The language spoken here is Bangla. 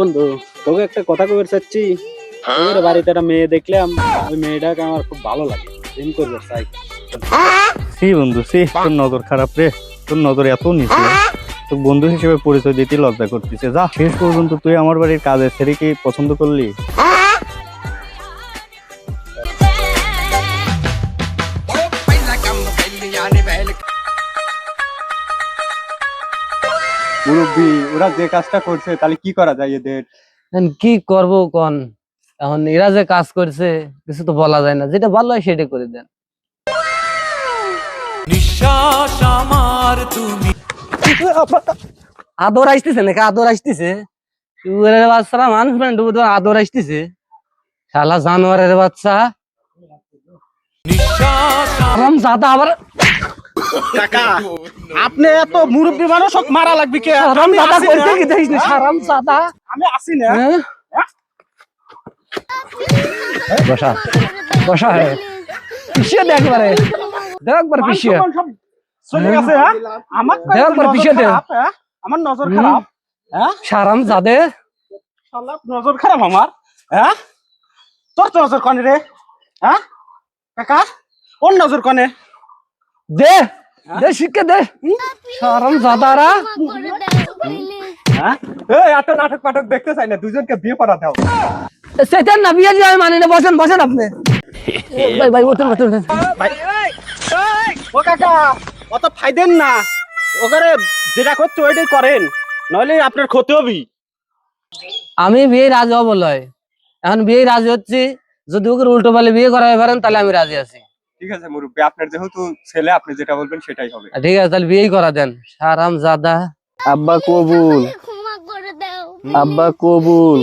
বন্ধু, তোকে একটা কথা কইতে চাচ্ছি। তোর বাড়িতে একটা মেয়ে দেখলাম, ওই মেয়েটাকে আমার খুব ভালো লাগে, প্রেম করবো চাই। সি বন্ধু সি, তোর নজর খারাপ রে। তোর নজর এত নিচে, তোর বন্ধু হিসেবে পরিচয় দিতে লজ্জা করতেছে। যা, শেষ পর্যন্ত তুই আমার বাড়ির কাজের ছেড়ে কি পছন্দ করলি? মুরব্বি, ওরা যে কাজটা করছে তাহলে কি করা যায় এদের? এখন কি করব কোন? এখন এরা যে কাজ করছে কিছু তো বলা যায় না, যেটা ভালো হয় সেটা করে দেন। আদর আসতেছে নাকি? আদর আসতেছে? শুয়োরের বাচ্চারা মানুষ মানে আদর আসতেছে। শালা জানোয়ারের বাচ্চা, হারামজাদা আবার। কাকা, আপনি এত মুরব্বী মানুষ, ওকে মারা লাগবে কে? হারামজাদা কইতে কি দেখিস না? হারামজাদা। আমি আসি না। হ্যাঁ? বসা বসা হে পিছিয়ে দেখ একবারে, দেখ একবার পিছিয়ে। মান সম্মান সব চলে গেছে, হ্যাঁ? আমার দেখ একবার পিছিয়ে দে। হ্যাঁ? আমার নজর খারাপ, হ্যাঁ? হারামজাদে। শালা নজর খারাপ আমার, হ্যাঁ? তোর তো নজর কনে রে, হ্যাঁ? কাকা, ওর নজর কনে? দে দে শিখে দে। হারামজাদারা। হ্যাঁ? এই এত নাটক পাঠক দেখতে চাই না, দুজনকে বিয়ে করা দাও। সেটার না বিয়ে দিয়ে আমি মানি না। বসেন বসেন আপনি। ভাই ভাই ওঠেন ওঠেন। ভাই, ও কাকা, অত ফাইদেন না। ওখানে যেটা করছে ওইটাই করেন, নইলে আপনার ক্ষতি হবে। আমি বিয়ে রাজি হবো লয়, এখন বিয়ে রাজি হচ্ছি। যদি ওকে উল্টো পালে বিয়ে করাতে পারেন তাহলে আমি রাজি আছি। ঠিক আছে মুরব্বি, আপনার যেহেতু ছেলে, আপনি যেটা বলবেন সেটাই হবে। ঠিক আছে, তাহলে বিয়েই করা দেন। হারামজাদা। আব্বা কবুল, ক্ষমা করে দাও আব্বা কবুল।